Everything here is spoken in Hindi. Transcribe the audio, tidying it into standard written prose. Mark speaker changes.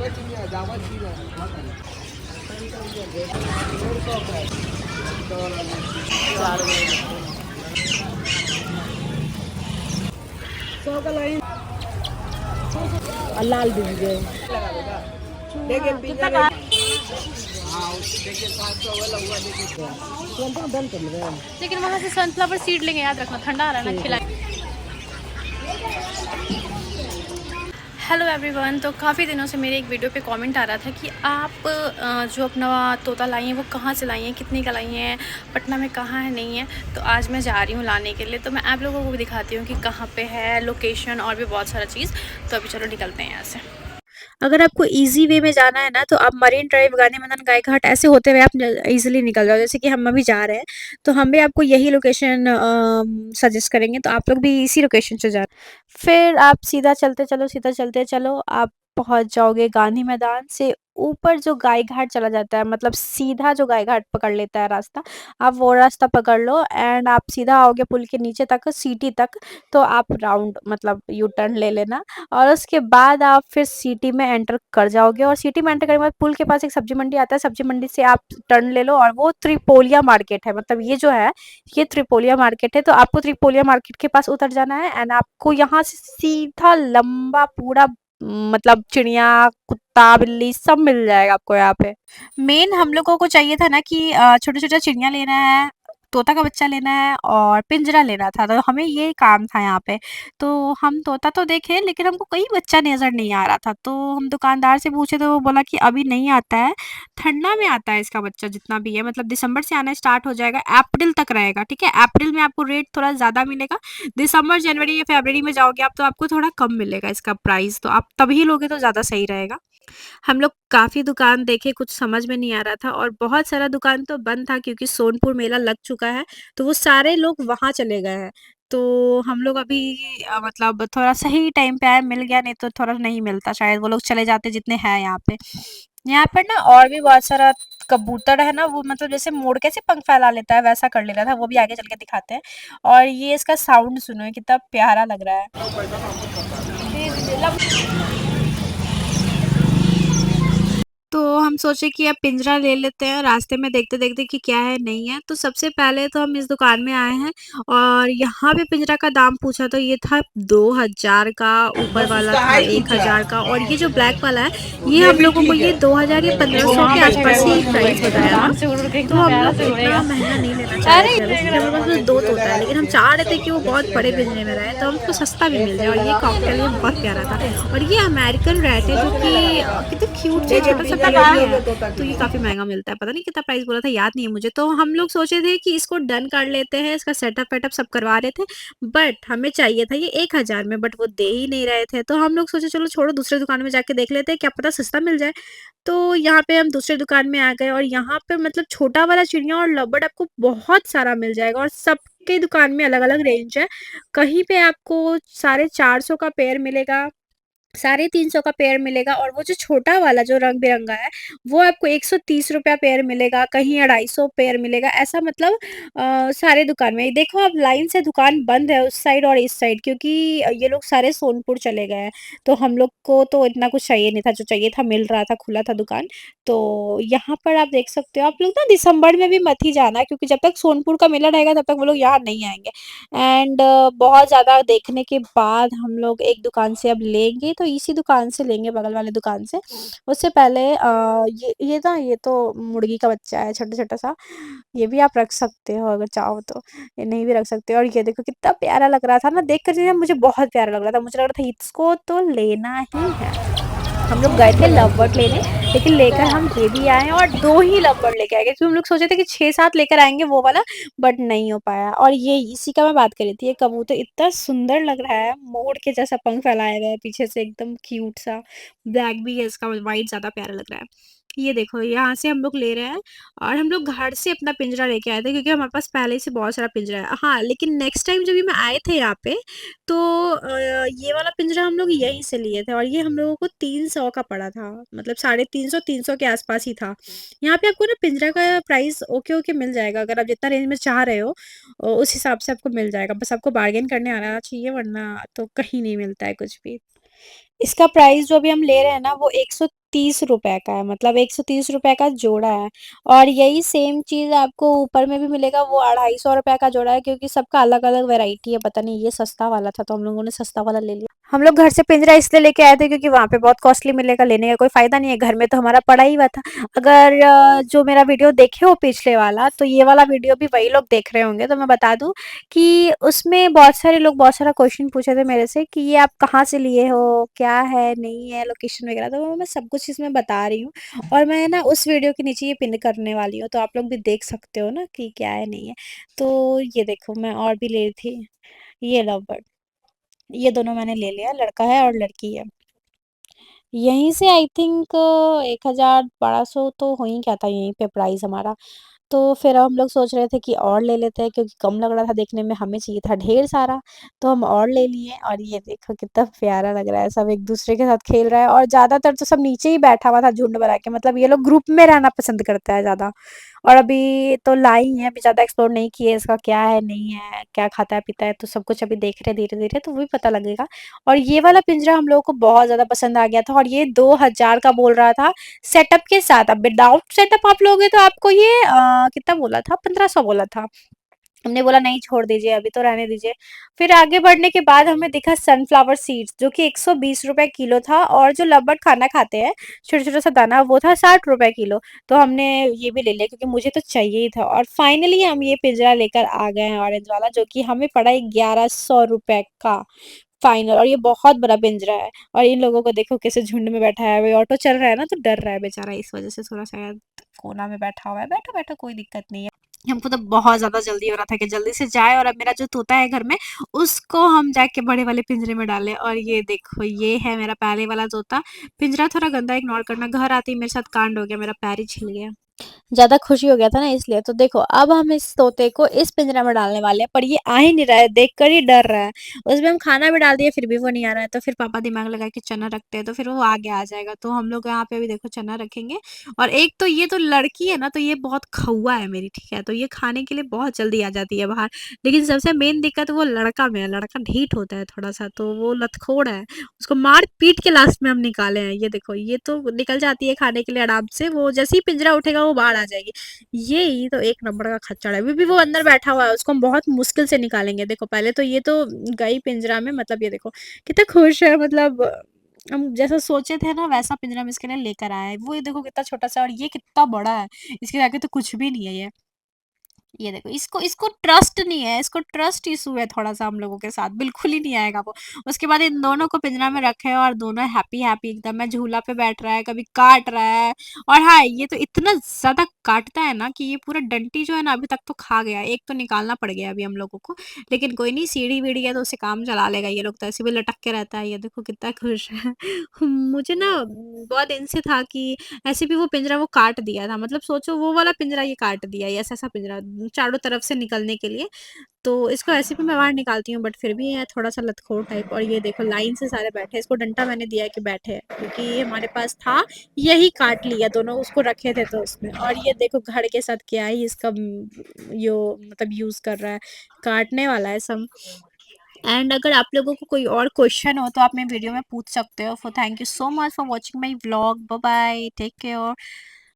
Speaker 1: 100 का लाइन और लाल दीजिए। देखिए पिज्जा का हाँ देखिए 700 वाला हुआ देखिए बंद कर रहे हैं।
Speaker 2: लेकिन वहाँ से सनफ्लावर सीड लेंगे, याद रखना ठंडा आ रहा है ना, खिला। हेलो एवरीवन, तो काफ़ी दिनों से मेरे एक वीडियो पे कमेंट आ रहा था कि आप जो अपना तोता लाई हैं वो कहाँ से लाई हैं, कितने का लाई हैं, पटना में कहाँ है नहीं है। तो आज मैं जा रही हूँ लाने के लिए, तो मैं आप लोगों को भी दिखाती हूँ कि कहाँ पे है, लोकेशन और भी बहुत सारा चीज़। तो अभी चलो निकलते हैं यहाँ से। अगर आपको इजी वे में जाना है ना, तो आप मरीन ड्राइव, गांधी मैदान, गाय घाट ऐसे होते हुए आप इजीली निकल जाओ। जैसे कि हम अभी जा रहे हैं, तो हम भी आपको यही लोकेशन सजेस्ट करेंगे, तो आप लोग भी इसी लोकेशन से जा। फिर आप सीधा चलते चलो, सीधा चलते चलो, आप पहुंच जाओगे गांधी मैदान से ऊपर जो गाय घाट चला जाता है, मतलब सीधा जो गाय घाट पकड़ लेता है रास्ता, आप वो रास्ता पकड़ लो एंड आप सीधा आओगे पुल के नीचे तक, सिटी तक। तो आप राउंड मतलब यू टर्न ले लेना और उसके बाद आप फिर सिटी में एंटर कर जाओगे। और सिटी में एंटर करने के बाद पुल के पास एक सब्जी मंडी आता है, सब्जी मंडी से आप टर्न ले लो और वो त्रिपोलिया मार्केट है। मतलब ये जो है, ये त्रिपोलिया मार्केट है। तो आपको त्रिपोलिया मार्केट के पास उतर जाना है एंड आपको यहाँ से सीधा लंबा पूरा मतलब चिड़िया, कुत्ता, बिल्ली सब मिल जाएगा आपको यहाँ पे। मेन हम लोगों को चाहिए था ना कि छोटे छोटे चिड़िया लेना है, तोता का बच्चा लेना है और पिंजरा लेना था, तो हमें ये काम था यहाँ पे। तो हम तोता तो देखे लेकिन हमको कहीं बच्चा नज़र नहीं आ रहा था, तो हम दुकानदार से पूछे तो वो बोला कि अभी नहीं आता है, ठंडा में आता है इसका बच्चा जितना भी है, मतलब दिसंबर से आना स्टार्ट हो जाएगा, अप्रैल तक रहेगा। ठीक है, अप्रैल में आपको रेट थोड़ा ज़्यादा मिलेगा, दिसंबर, जनवरी या फरवरी में जाओगे आप तो आपको थोड़ा कम मिलेगा इसका प्राइस, तो आप तभी लोगे तो ज़्यादा सही रहेगा। हम लोग काफ़ी दुकान देखे, कुछ समझ में नहीं आ रहा था और बहुत सारा दुकान तो बंद था क्योंकि सोनपुर मेला लग चुका है, तो वो सारे लोग वहाँ चले गए हैं। तो हम लोग अभी मतलब थोड़ा सही टाइम पे आए, मिल गया, नहीं तो थोड़ा नहीं मिलता, शायद वो लोग चले जाते जितने हैं यहाँ पे। यहाँ पर ना और भी बहुत सारा कबूतर है ना, वो मतलब जैसे मोड़ कैसे पंख फैला लेता है वैसा कर ले रहा था, वो भी आगे चल के दिखाते हैं। और ये इसका साउंड सुनो, ये कितना प्यारा लग रहा है। तो हम सोचे कि अब पिंजरा ले लेते हैं, रास्ते में देखते-देखते कि क्या है नहीं है। तो सबसे पहले तो हम इस दुकान में आए हैं और यहाँ पे पिंजरा का दाम पूछा तो ये था 2000 का, ऊपर
Speaker 1: बस
Speaker 2: वाला
Speaker 1: उसका
Speaker 2: था
Speaker 1: हाइट पूछ रहा
Speaker 2: 1000 का और ये जो ब्लैक वाला है,
Speaker 1: है
Speaker 2: ये
Speaker 1: ये
Speaker 2: हम
Speaker 1: भी
Speaker 2: लोगों को
Speaker 1: ठीक
Speaker 2: ये
Speaker 1: है
Speaker 2: 2000 या
Speaker 1: वो
Speaker 2: 1500
Speaker 1: वहाँ
Speaker 2: के
Speaker 1: बैठेगा
Speaker 2: आसपास
Speaker 1: वो
Speaker 2: ही
Speaker 1: उसमें
Speaker 2: प्राइस
Speaker 1: बैठेगा
Speaker 2: बताया था।
Speaker 1: आराम से उड़ के
Speaker 2: तो
Speaker 1: इतना
Speaker 2: हम
Speaker 1: प्यारा
Speaker 2: लोग
Speaker 1: से
Speaker 2: इतना
Speaker 1: उड़ेगा।
Speaker 2: महँगा नहीं लेना चाह रहे थे अभी, क्योंकि हमारे पास बस 2 तोता है, लेकिन हम चाह रहे थे कि वो बहुत बड़े पिंजरे में रहे, तो हमको सस्ता भी मिल जाए। और ये कॉकटेल ये बहुत प्यारा था और ये अमेरिकन रैट है जो कि कितने क्यूट से
Speaker 1: देखिए
Speaker 2: छोटा-सा
Speaker 1: पिज्जा
Speaker 2: बेबी
Speaker 1: रेडी हो
Speaker 2: है।
Speaker 1: गया तोता के
Speaker 2: तो ये
Speaker 1: लिए।
Speaker 2: काफ़ी महँगा मिलता है, पता नहीं कितना प्राइस बोला था, याद नहीं है मुझे। तो हम लोग सोचे थे कि इसको डन कर लेते हैं, इसका सेटअप-वेटअप सब करवा रहे थे, बट हमें चाहिए था ये 1000 में, बट वो दे ही नहीं रहे थे। तो हम लोग सोचे चलो छोड़ो, दूसरे दुकान में जाके देख लेते हैं, क्या पता सस्ता मिल जाए। तो यहाँ पे हम दूसरे दुकान में आ गए और यहाँ पे मतलब छोटा वाला चिड़िया और लवबर्ड आपको बहुत सारा मिल जाएगा और सबके दुकान में अलग-अलग रेंज है। कहीं पे आपको 450 का पेयर मिलेगा, 350 का पेयर मिलेगा और वो जो छोटा वाला जो रंग-बिरंगा है, वो आपको 130 रुपया पेयर मिलेगा, कहीं 250 पेयर मिलेगा, ऐसा मतलब सारे दुकान में। देखो आप लाइन से दुकान बंद है उस साइड और इस साइड, क्योंकि ये लोग सारे सोनपुर चले गए हैं, तो हम लोग को तो इतना कुछ चाहिए नहीं था, जो चाहिए था मिल रहा था, खुला था दुकान। तो यहाँ पर आप देख सकते हो, आप लोग ना दिसंबर में भी मत ही जाना, क्योंकि जब तक सोनपुर का मेला रहेगा तब तक वो लोग यहाँ नहीं आएँगे। एंड बहुत ज़्यादा देखने के बाद हम लोग एक दुकान से अब लेंगे, तो इसी दुकान से लेंगे, बगल वाले दुकान से। उससे पहले ये ना, ये तो मुर्गी का बच्चा है छोटा-छोटा सा, ये भी आप रख सकते हो अगर चाहो तो, ये नहीं भी रख सकते हो। और ये देखो कितना प्यारा लग रहा था ना, देख कर जो मुझे बहुत प्यारा लग रहा था, मुझे लग रहा था इसको तो लेना ही है। हम लोग गए थे लव बर्ड लेने, लेकिन लेकर हम ये भी आए और 2 ही लव बर्ड लेके आए, क्योंकि हम लोग सोचे थे कि 6-7 लेकर आएँगे वो वाला, बट नहीं हो पाया। और ये इसी का मैं बात कर रही थी, ये कबूतर इतना सुंदर लग रहा है, मोर के जैसा पंख फैलाया हुआ है पीछे से, एकदम क्यूट सा, ब्लैक भी है इसका, व्हाइट ज़्यादा प्यारा लग रहा है। ये देखो यहाँ से हम लोग ले रहे हैं और हम लोग घर से अपना पिंजरा लेके आए थे, क्योंकि हमारे पास पहले से बहुत सारा पिंजरा है। हाँ, लेकिन नेक्स्ट टाइम जब भी मैं आए थे यहाँ पे, तो ये वाला पिंजरा हम लोग यहीं से लिए थे और ये हम लोगों को 300 का पड़ा था, मतलब 350-300 के आसपास ही था। यहाँ पे आपको ना पिंजरा का प्राइस ओके-ओके मिल जाएगा, अगर आप जितना रेंज में चाह रहे हो उस हिसाब से आपको मिल जाएगा। बस आपको बार्गेन करने आना चाहिए, वरना तो कहीं नहीं मिलता है कुछ भी। इसका प्राइस जो अभी हम ले रहे हैं ना, वो 130 रुपए का है, मतलब 130 रुपए का जोड़ा है। और यही सेम चीज़ आपको ऊपर में भी मिलेगा, वो 250 रुपए का जोड़ा है, क्योंकि सबका अलग अलग वैरायटी है। पता नहीं ये सस्ता वाला था तो हम लोगों ने सस्ता वाला ले लिया। हम लोग घर से पिंजरा इसलिए लेके आए थे क्योंकि वहाँ पे बहुत कॉस्टली मिलेगा, लेने का कोई फायदा नहीं है, घर में तो हमारा पड़ा ही हुआ था। अगर जो मेरा वीडियो देखे हो पिछले वाला, तो ये वाला वीडियो भी वही लोग देख रहे होंगे, तो मैं बता दूं कि उसमें बहुत सारे लोग बहुत सारा क्वेश्चन पूछे थे मेरे से कि ये आप कहाँ से लिए हो, क्या है, नहीं है, लोकेशन वगैरह, तो मैं सब कुछ इसमें बता रही हूँ। और मैं ना उस वीडियो के नीचे ये पिन करने वाली हूँ, तो आप लोग भी देख सकते हो ना कि क्या है, नहीं है। तो ये देखो, मैं और भी ले रही थी, ये लव बर्ड, ये दोनों मैंने ले लिया, लड़का है और लड़की है। यहीं से आई थिंक 1,000 1200 तो हो ही गया था यहीं पे प्राइस हमारा। तो फिर हम लोग सोच रहे थे कि और ले लेते हैं, क्योंकि कम लग रहा था देखने में, हमें चाहिए था ढेर सारा। तो हम और ले लिए, और ये देखो कितना प्यारा लग रहा है, सब एक दूसरे के साथ खेल रहा है। और ज़्यादातर तो सब नीचे ही बैठा हुआ था झुंड बना के, मतलब ये लोग ग्रुप में रहना पसंद करता है ज़्यादा। और अभी तो लाई हैं, अभी ज़्यादा एक्सप्लोर नहीं किए इसका क्या है, नहीं है, क्या खाता है पीता है, तो सब कुछ अभी देख रहे हैं धीरे धीरे, तो वो भी पता लगेगा। और ये वाला पिंजरा हम लोगों को बहुत ज़्यादा पसंद आ गया था, और ये 2,000 का बोल रहा था सेटअप के साथ। अब विदाउट सेटअप आप लोगे तो आपको ये कितना बोला था, 1500 बोला था। हमने बोला नहीं, छोड़ दीजिए, अभी तो रहने दीजिए। फिर आगे बढ़ने के बाद हमें दिखा सनफ्लावर सीड्स, जो कि 120 रुपए किलो था, और जो लबट खाना खाते हैं छोटा छोटा सा दाना, वो था 60 रुपए किलो। तो हमने ये भी ले लिया क्योंकि मुझे तो चाहिए ही था। और फाइनली हम ये पिंजरा लेकर आ गए हैं, ऑरेंज वाला, जो कि हमें पड़ा 1100 रुपए का फाइनल। और ये बहुत बड़ा पिंजरा है। और इन लोगों को देखो कैसे झुंड में बैठा है, अभी ऑटो चल रहा है ना तो डर रहा है बेचारा, इस वजह से थोड़ा सा कोना में बैठा हुआ है। बैठो बैठो, कोई दिक्कत नहीं है। हमको तो बहुत ज़्यादा जल्दी हो रहा था कि जल्दी से जाए, और अब मेरा जो तोता है घर में, उसको हम जाके बड़े वाले पिंजरे में डालें। और ये देखो, ये है मेरा पहले वाला तोता। पिंजरा थोड़ा गंदा, इग्नोर करना, घर आते ही मेरे साथ कांड हो गया, मेरा पैर ही छिल गया। ज़्यादा खुशी हो गया था ना इसलिए। तो देखो, अब हम इस तोते को इस पिंजरा में डालने वाले हैं, पर ये आ ही नहीं रहा है, देखकर ही डर रहा है। उसमें हम खाना भी डाल दिए फिर भी वो नहीं आ रहा है। तो फिर पापा दिमाग लगा के चना रखते हैं, तो फिर वो आगे आ जाएगा। तो हम लोग यहाँ पे अभी देखो चना रखेंगे। और एक तो ये तो लड़की है ना, तो ये बहुत खौआ है मेरी, ठीक है, तो ये खाने के लिए बहुत जल्दी आ जाती है बाहर। लेकिन सबसे मेन दिक्कत वो लड़का में है, लड़का ढीठ होता है थोड़ा सा, तो वो लतखोड़ है। उसको मार पीट के लास्ट में हम निकाले हैं। ये देखो, ये तो निकल जाती है खाने के लिए आराम से, वो जैसे ही पिंजरा उठेगा वो बाहर आ जाएगी। ये ही तो एक नंबर का खच्चड़ है, अभी भी वो अंदर बैठा हुआ है, उसको हम बहुत मुश्किल से निकालेंगे। देखो, पहले तो ये तो गई पिंजरा में, मतलब ये देखो कितना खुश है, मतलब हम जैसा सोचे थे ना वैसा पिंजरा में इसके लिए लेकर आए हैं। वो ये देखो कितना छोटा सा, और ये कितना बड़ा है, इसके आगे तो कुछ भी नहीं है ये देखो, इसको इसको ट्रस्ट नहीं है, इसको ट्रस्ट इशू है थोड़ा सा हम लोगों के साथ, बिल्कुल ही नहीं आएगा वो। उसके बाद इन दोनों को पिंजरा में रखे हैं, और दोनों हैप्पी हैप्पी एकदम है, झूला पे बैठ रहा है, कभी काट रहा है। और हाँ, ये तो इतना ज्यादा काटता है ना कि ये पूरा डंटी जो है ना अभी तक तो खा गया, एक तो निकालना पड़ गया अभी हम लोगों को। लेकिन कोई नहीं, सीढ़ी वीढ़ी है तो उसे काम चला लेगा, ये लोग तो ऐसे भी लटक के रहता है। ये देखो कितना खुश है। मुझे ना बहुत दिन से था कि ऐसे भी वो पिंजरा वो काट दिया था, मतलब सोचो वो वाला पिंजरा ये काट दिया, ये ऐसा ऐसा पिंजरा चारों तरफ से निकलने के लिए। तो इसको ऐसे भी मैं बाहर निकालती हूँ, बट फिर भी है थोड़ा सा लतखोर टाइप। और ये देखो लाइन से सारे बैठे, इसको डंडा मैंने दिया है कि बैठे, क्योंकि ये हमारे पास था, यही काट लिया, दोनों उसको रखे थे तो उसमें। और ये देखो घर के साथ क्या ही इसका यो मतलब यूज कर रहा है, काटने वाला है सब। एंड अगर आप लोगों को कोई और क्वेश्चन हो तो आप मेरे वीडियो में पूछ सकते हो। For thank you so much for watching my vlog, bye bye, take care.